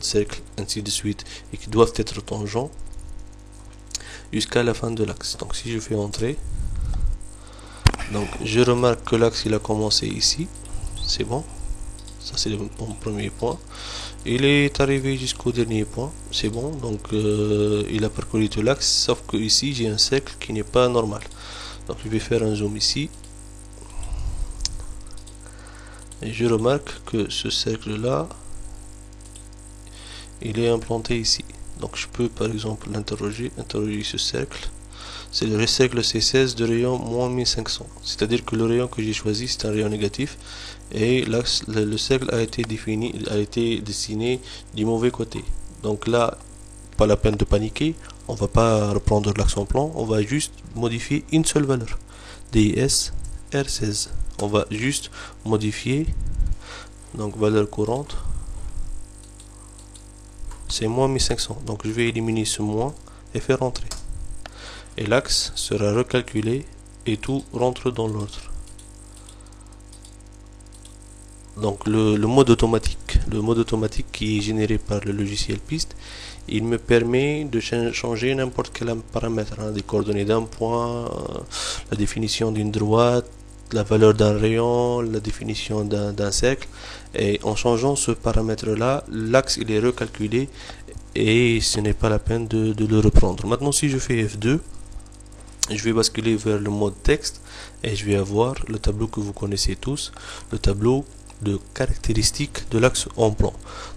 cercle, ainsi de suite, et qui doivent être tangents jusqu'à la fin de l'axe. Donc si je fais entrer, donc je remarque que l'axe il a commencé ici, c'est bon, ça c'est mon premier point. Il est arrivé jusqu'au dernier point, c'est bon, donc il a parcouru tout l'axe, sauf que ici j'ai un cercle qui n'est pas normal. Donc je vais faire un zoom ici, et je remarque que ce cercle là il est implanté ici. Donc je peux par exemple interroger ce cercle. C'est le cercle C16 de rayon moins 1500. C'est-à-dire que le rayon que j'ai choisi c'est un rayon négatif et l'axe, le cercle a été dessiné du mauvais côté. Donc là, pas la peine de paniquer. On va pas reprendre l'axe en plan. On va juste modifier une seule valeur. DIS R16. On va juste modifier. Donc valeur courante. C'est moins 1500, donc je vais éliminer ce moins et faire entrer, et l'axe sera recalculé et tout rentre dans l'ordre. Donc le mode automatique qui est généré par le logiciel piste, il me permet de changer n'importe quel paramètre, les coordonnées d'un point, la définition d'une droite, la valeur d'un rayon, la définition d'un cercle, et en changeant ce paramètre là, l'axe il est recalculé et ce n'est pas la peine de le reprendre. Maintenant si je fais F2, je vais basculer vers le mode texte et je vais avoir le tableau que vous connaissez tous, le tableau de caractéristiques de l'axe en plan.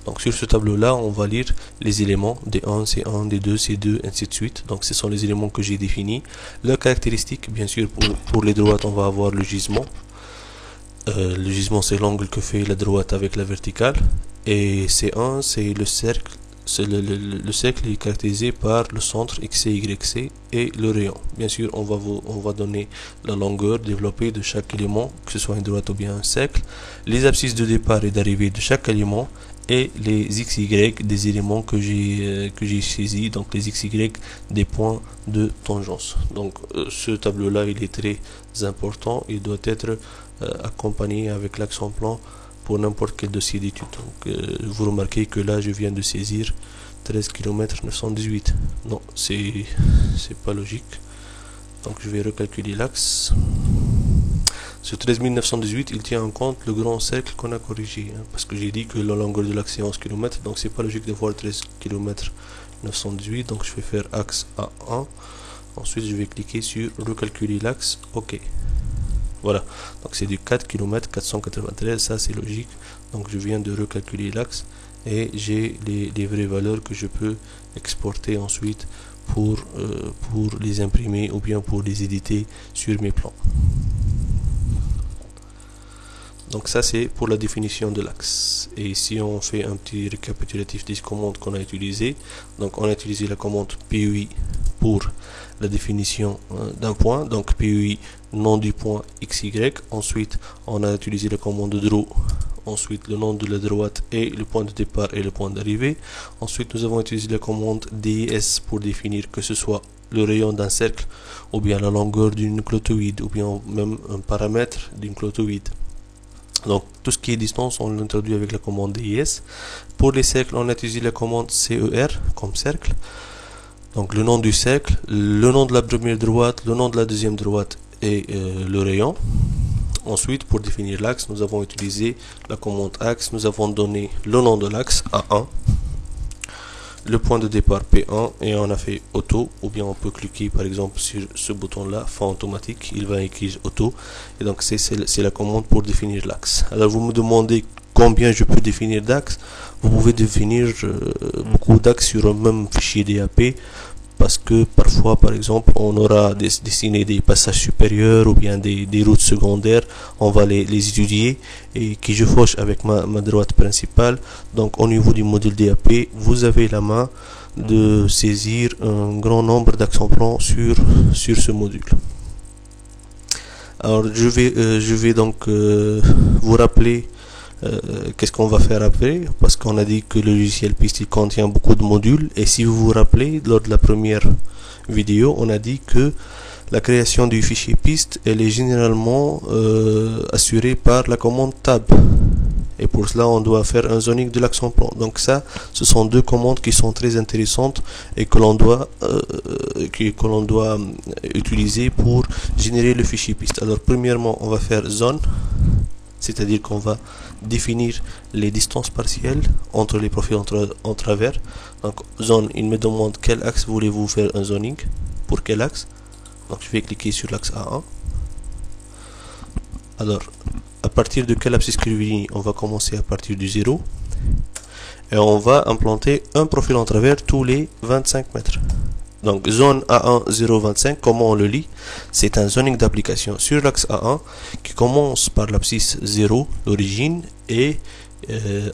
Donc sur ce tableau là on va lire les éléments D1, C1, D2, C2, ainsi de suite. Donc ce sont les éléments que j'ai définis. La caractéristique, bien sûr, pour les droites on va avoir le gisement. Le gisement c'est l'angle que fait la droite avec la verticale, et C1 c'est le cercle. Le cercle est caractérisé par le centre XC, YC et le rayon. Bien sûr, on va donner la longueur développée de chaque élément, que ce soit une droite ou bien un cercle, les abscisses de départ et d'arrivée de chaque élément, et les XY des éléments que j'ai saisis, donc les XY des points de tangence. Donc ce tableau là il est très important, il doit être accompagné avec l'axe en plan pour n'importe quel dossier d'étude. Donc vous remarquez que là je viens de saisir 13 km 918. Non, c'est pas logique. Donc je vais recalculer l'axe. Ce 13 918 il tient en compte le grand cercle qu'on a corrigé, parce que j'ai dit que la longueur de l'axe est 11 km, donc c'est pas logique de voir 13 km 918. Donc je vais faire axe A1, ensuite je vais cliquer sur recalculer l'axe, ok. Voilà, donc c'est du 4 km 493, ça c'est logique. Donc je viens de recalculer l'axe et j'ai les vraies valeurs que je peux exporter ensuite pour les imprimer ou bien pour les éditer sur mes plans. Donc ça c'est pour la définition de l'axe. Et ici on fait un petit récapitulatif des commandes qu'on a utilisées. Donc on a utilisé la commande PUI pour la définition d'un point, donc PUI nom du point XY. Ensuite on a utilisé la commande draw, ensuite le nom de la droite et le point de départ et le point d'arrivée. Ensuite nous avons utilisé la commande DIS pour définir que ce soit le rayon d'un cercle ou bien la longueur d'une clotoïde ou bien même un paramètre d'une clotoïde. Donc tout ce qui est distance on l'introduit avec la commande DIS. Pour les cercles on a utilisé la commande CER comme cercle. Donc le nom du cercle, le nom de la première droite, le nom de la deuxième droite et le rayon. Ensuite pour définir l'axe nous avons utilisé la commande axe. Nous avons donné le nom de l'axe A1, le point de départ P1 et on a fait auto, ou bien on peut cliquer par exemple sur ce bouton là, fin automatique, il va écrire auto, et donc c'est la commande pour définir l'axe. Alors vous me demandez combien je peux définir d'axes. Vous pouvez définir beaucoup d'axes sur un même fichier DAP, parce que parfois par exemple on aura dessiné des passages supérieurs ou bien des routes secondaires, on va les étudier et qui je fauche avec ma droite principale. Donc au niveau du module DAP vous avez la main de saisir un grand nombre d'axes en plan sur ce module. Alors je vais donc vous rappeler qu'est-ce qu'on va faire après, parce qu'on a dit que le logiciel piste il contient beaucoup de modules, et si vous vous rappelez lors de la première vidéo on a dit que la création du fichier piste elle est généralement assurée par la commande tab, et pour cela on doit faire un zoning de l'axe en plan. Donc ça, ce sont deux commandes qui sont très intéressantes et que l'on doit utiliser pour générer le fichier piste. Alors premièrement, on va faire zone, c'est-à-dire qu'on va définir les distances partielles entre les profils en travers. Donc zone, il me demande quel axe voulez-vous faire un zoning, pour quel axe. Donc je vais cliquer sur l'axe A1. Alors à partir de quel abscisse curviligne? On va commencer à partir du 0 et on va implanter un profil en travers tous les 25 mètres. Donc zone A1 0,25, comment on le lit? C'est un zoning d'application sur l'axe A1 qui commence par l'abscisse 0, l'origine, et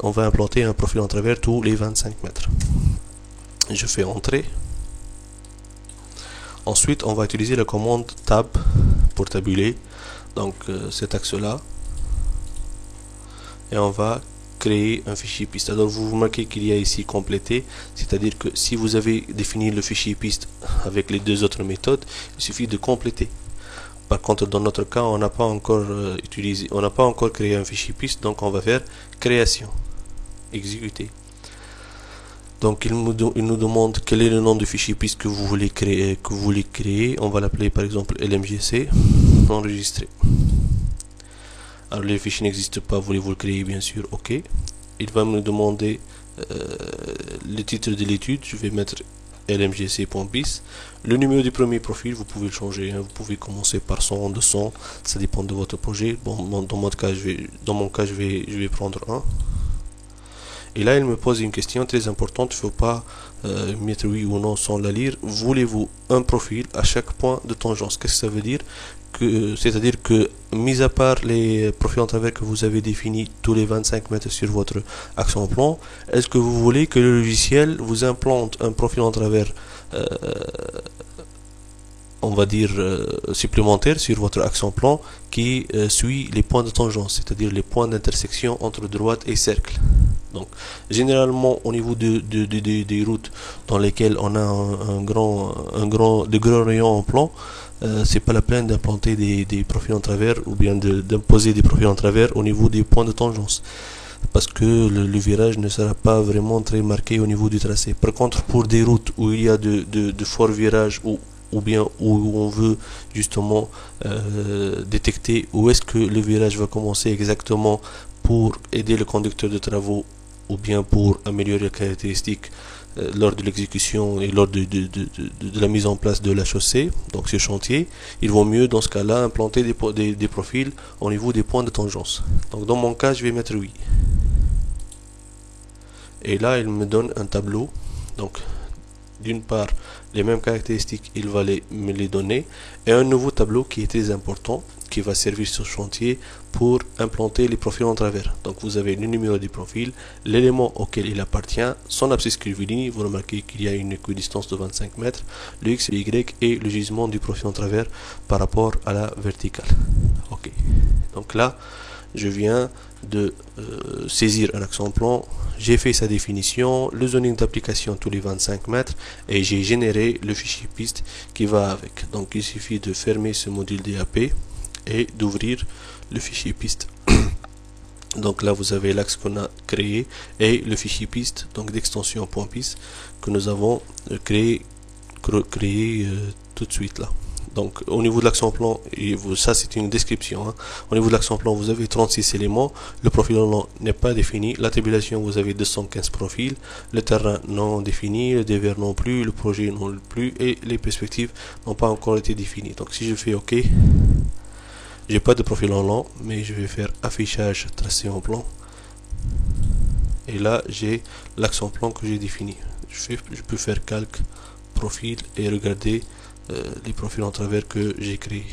on va implanter un profil en travers tous les 25 mètres. Je fais entrer. Ensuite, on va utiliser la commande tab pour tabuler donc cet axe-là, et on va créer un fichier piste. Alors vous remarquez qu'il y a ici complété, c'est-à-dire que si vous avez défini le fichier piste avec les deux autres méthodes, il suffit de compléter. Par contre, dans notre cas, on n'a pas encore créé un fichier piste, donc on va faire création, exécuter. Donc il nous demande quel est le nom du fichier piste que vous voulez créer. On va l'appeler par exemple LMGC, enregistrer. Alors le fichier n'existe pas, voulez-vous le créer? Bien sûr, ok. Il va me demander le titre de l'étude, je vais mettre lmgc.pis. Le numéro du premier profil, vous pouvez le changer, hein. Vous pouvez commencer par 100, 200, ça dépend de votre projet. Bon, dans mon cas, je vais prendre un. Et là, il me pose une question très importante, il ne faut pas mettre oui ou non sans la lire. Voulez-vous un profil à chaque point de tangence? Qu'est-ce que ça veut dire? C'est-à-dire que, mis à part les profils en travers que vous avez définis tous les 25 mètres sur votre axe en plan, est-ce que vous voulez que le logiciel vous implante un profil en travers on va dire supplémentaire sur votre axe en plan qui suit les points de tangence, c'est-à-dire les points d'intersection entre droite et cercle. Donc généralement au niveau des routes dans lesquelles on a de grands rayons en plan, c'est pas la peine d'implanter des profils en travers ou bien d'imposer des profils en travers au niveau des points de tangence, parce que le virage ne sera pas vraiment très marqué au niveau du tracé. Par contre, pour des routes où il y a de forts virages ou bien où on veut justement détecter où est-ce que le virage va commencer exactement pour aider le conducteur de travaux ou bien pour améliorer les caractéristiques lors de l'exécution et lors de la mise en place de la chaussée, donc ce chantier, il vaut mieux dans ce cas-là implanter des profils au niveau des points de tangence. Donc dans mon cas, je vais mettre oui. Et là, il me donne un tableau. Donc d'une part, les mêmes caractéristiques, il va me les donner, et un nouveau tableau qui est très important, qui va servir sur chantier pour implanter les profils en travers. Donc vous avez le numéro du profil, l'élément auquel il appartient, son abscisse curviligne, vous remarquez qu'il y a une équidistance de 25 mètres, le X, le Y et le gisement du profil en travers par rapport à la verticale. Ok. Donc là, je viens de saisir un axe en plan, j'ai fait sa définition, le zoning d'application tous les 25 mètres et j'ai généré le fichier piste qui va avec. Donc il suffit de fermer ce module DAP et d'ouvrir le fichier piste. Donc là vous avez l'axe qu'on a créé et le fichier piste, donc d'extension .pis que nous avons créé tout de suite là. Donc au niveau de l'axe en plan, ça c'est une description, hein. Au niveau de l'axe en plan, vous avez 36 éléments, le profil en long n'est pas défini, la tabulation vous avez 215 profils, le terrain non défini, le dévers non plus, le projet non plus, et les perspectives n'ont pas encore été définies. Donc si je fais OK, j'ai pas de profil en long, mais je vais faire affichage tracé en plan, et là j'ai l'axe en plan que j'ai défini. Je peux faire calque, profil et regarder les profils en travers que j'ai créés.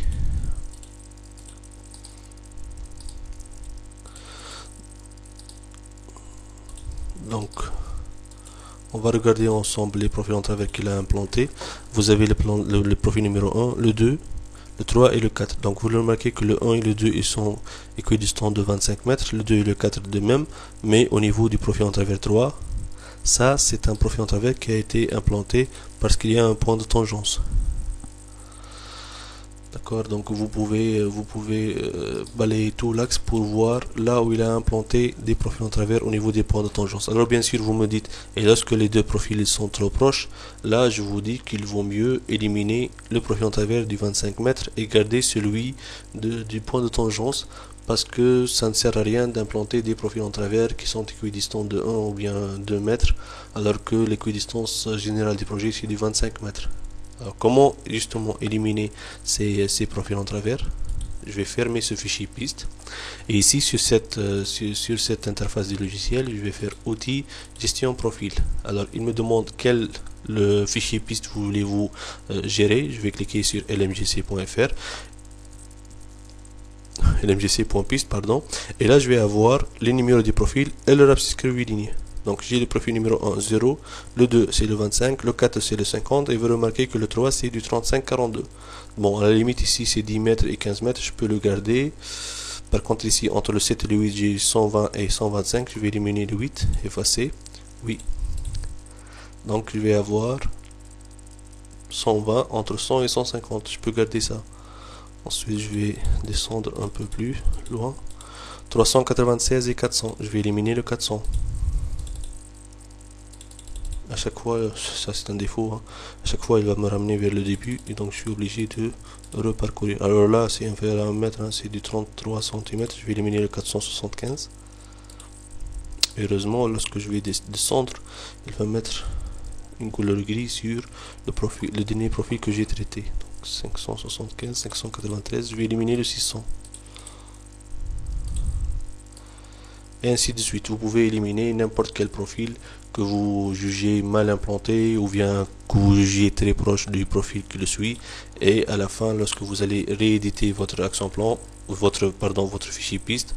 Donc on va regarder ensemble les profils en travers qu'il a implantés. Vous avez le profil numéro 1, le 2, le 3 et le 4. Donc vous remarquez que le 1 et le 2 ils sont équidistants de 25 mètres, le 2 et le 4 de même, mais au niveau du profil en travers 3, ça c'est un profil en travers qui a été implanté parce qu'il y a un point de tangence. D'accord, donc vous pouvez balayer tout l'axe pour voir là où il a implanté des profils en travers au niveau des points de tangence. Alors bien sûr, vous me dites, et lorsque les deux profils ils sont trop proches, là je vous dis qu'il vaut mieux éliminer le profil en travers du 25 mètres et garder celui du point de tangence, parce que ça ne sert à rien d'implanter des profils en travers qui sont équidistants de 1 ou bien 2 mètres, alors que l'équidistance générale du projet c'est du 25 mètres. Alors, comment justement éliminer ces profils en travers? Je vais fermer ce fichier piste et ici sur cette interface du logiciel je vais faire outils gestion profil. Alors il me demande quel le fichier piste voulez-vous gérer. Je vais cliquer sur lmgc.fr, lmgc.piste pardon, et là je vais avoir les numéros du profil et leur abscisse 8 lignes. Donc j'ai le profil numéro 1, 0, le 2 c'est le 25, le 4 c'est le 50, et vous remarquez que le 3 c'est du 35-42. Bon, à la limite ici c'est 10 mètres et 15 mètres, je peux le garder. Par contre ici entre le 7 et le 8 j'ai 120 et 125, je vais éliminer le 8, effacer, oui. Donc je vais avoir 120 entre 100 et 150, je peux garder ça. Ensuite je vais descendre un peu plus loin, 396 et 400, je vais éliminer le 400. À chaque fois, ça c'est un défaut, hein. À chaque fois il va me ramener vers le début et donc je suis obligé de reparcourir. Alors là c'est inférieur à 1 mètre, hein, c'est du 33 cm, je vais éliminer le 475. Heureusement, lorsque je vais descendre, il va mettre une couleur gris sur le dernier profil que j'ai traité. Donc 575, 593, je vais éliminer le 600. Et ainsi de suite. Vous pouvez éliminer n'importe quel profil que vous jugez mal implanté ou bien que vous jugez très proche du profil qui le suit, et à la fin lorsque vous allez rééditer votre action plan, votre fichier piste,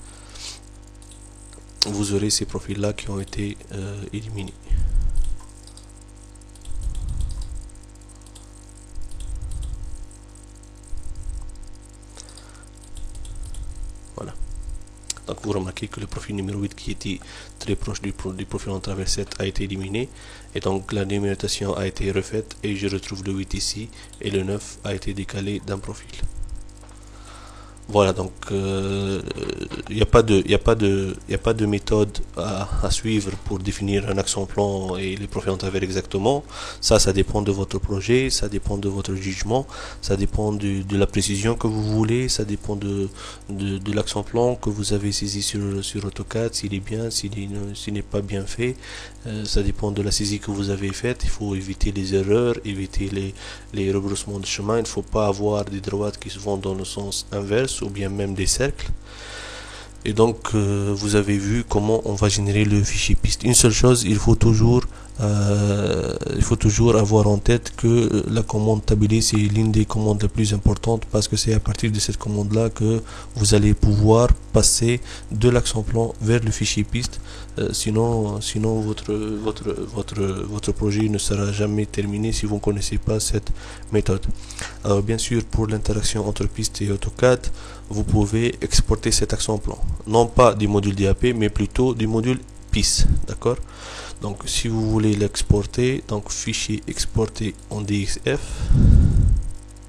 vous aurez ces profils là qui ont été éliminés. Voilà. Donc vous remarquez que le profil numéro 8 qui était très proche du profil en travers 7 a été éliminé, et donc la numérotation a été refaite et je retrouve le 8 ici et le 9 a été décalé d'un profil. Voilà, donc il n'y a pas de méthode à suivre pour définir un action plan et les profils en travers exactement. Ça dépend de votre projet, ça dépend de votre jugement, ça dépend de la précision que vous voulez, ça dépend de l'action plan que vous avez saisi sur AutoCAD, s'il est bien, s'il n'est pas bien fait. Ça dépend de la saisie que vous avez faite. Il faut éviter les erreurs, éviter les rebroussements de chemin. Il ne faut pas avoir des droites qui se vont dans le sens inverse ou bien même des cercles. Et donc vous avez vu comment on va générer le fichier piste. Une seule chose, il faut toujours avoir en tête que la commande tabuler c'est l'une des commandes les plus importantes, parce que c'est à partir de cette commande là que vous allez pouvoir passer de l'action plan vers le fichier piste. Sinon votre projet ne sera jamais terminé si vous ne connaissez pas cette méthode. Alors bien sûr, pour l'interaction entre piste et AutoCAD, vous pouvez exporter cette action plan, non pas du module DAP mais plutôt du module PIS, d'accord. Donc si vous voulez l'exporter, donc fichier exporter en DXF,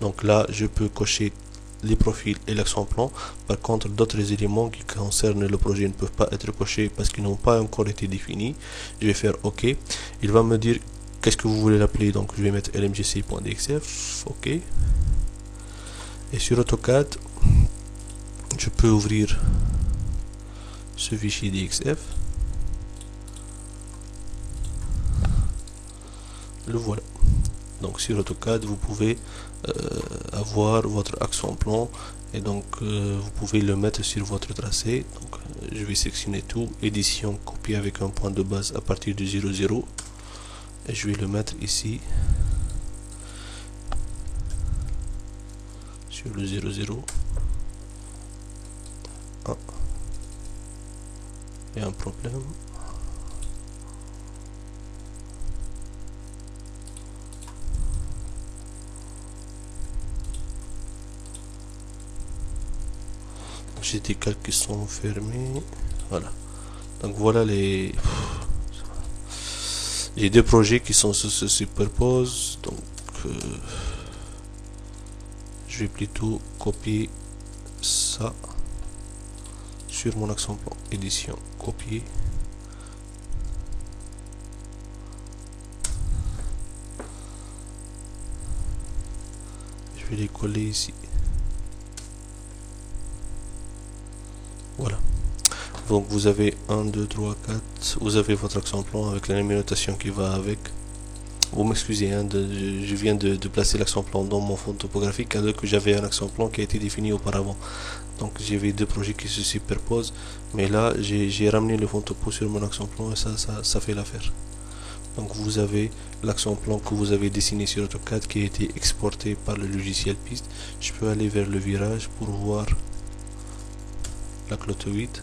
donc là je peux cocher les profils et l'action plan. Par contre, d'autres éléments qui concernent le projet ne peuvent pas être cochés parce qu'ils n'ont pas encore été définis. Je vais faire OK. Il va me dire qu'est-ce que vous voulez l'appeler, donc je vais mettre lmgc.dxf, OK. Et sur AutoCAD, je peux ouvrir ce fichier DXF. Le voilà. Donc sur AutoCAD, vous pouvez avoir votre action plan, et donc vous pouvez le mettre sur votre tracé. Donc je vais sélectionner tout, édition, copier avec un point de base à partir du 00, et je vais le mettre ici sur le 00. Ah, il y a un problème. J'ai des calques qui sont fermés. Voilà. Donc voilà les deux projets qui se superposent. Donc je je vais plutôt copier ça sur mon accent plan. Édition, copier. Je vais les coller ici. Voilà. Donc vous avez 1, 2, 3, 4. Vous avez votre accent plan avec la numérotation qui va avec. Vous m'excusez, hein, je viens de placer l'accent plan dans mon fond topographique alors que j'avais un accent plan qui a été défini auparavant. Donc j'avais deux projets qui se superposent, mais là j'ai ramené le fond topo sur mon accent plan et ça fait l'affaire. Donc vous avez l'accent plan que vous avez dessiné sur AutoCAD qui a été exporté par le logiciel piste. Je peux aller vers le virage pour voir la clotoïde.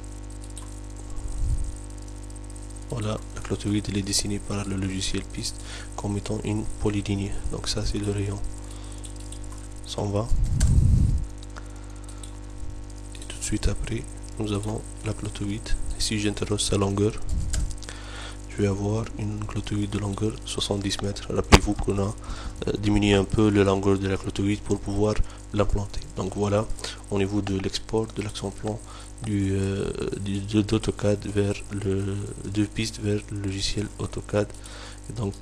Voilà, la clotoïde elle est dessinée par le logiciel piste comme étant une polyligne. Donc ça c'est le rayon 120. Et tout de suite après, nous avons la clotoïde. Si j'interroge sa longueur, je vais avoir une clotoïde de longueur 70 mètres. Rappelez-vous qu'on a diminué un peu la longueur de la clotoïde pour pouvoir l'implanter. Donc voilà, au niveau de l'export de l'accent plan d'AutoCAD vers de piste vers le logiciel AutoCAD. Et donc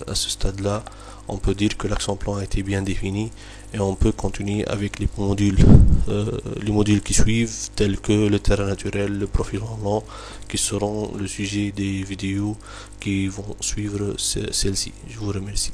à ce stade là on peut dire que l'accent plan a été bien défini et on peut continuer avec les modules qui suivent tels que le terrain naturel, le profil roulant qui seront le sujet des vidéos qui vont suivre celle-ci. Je vous remercie.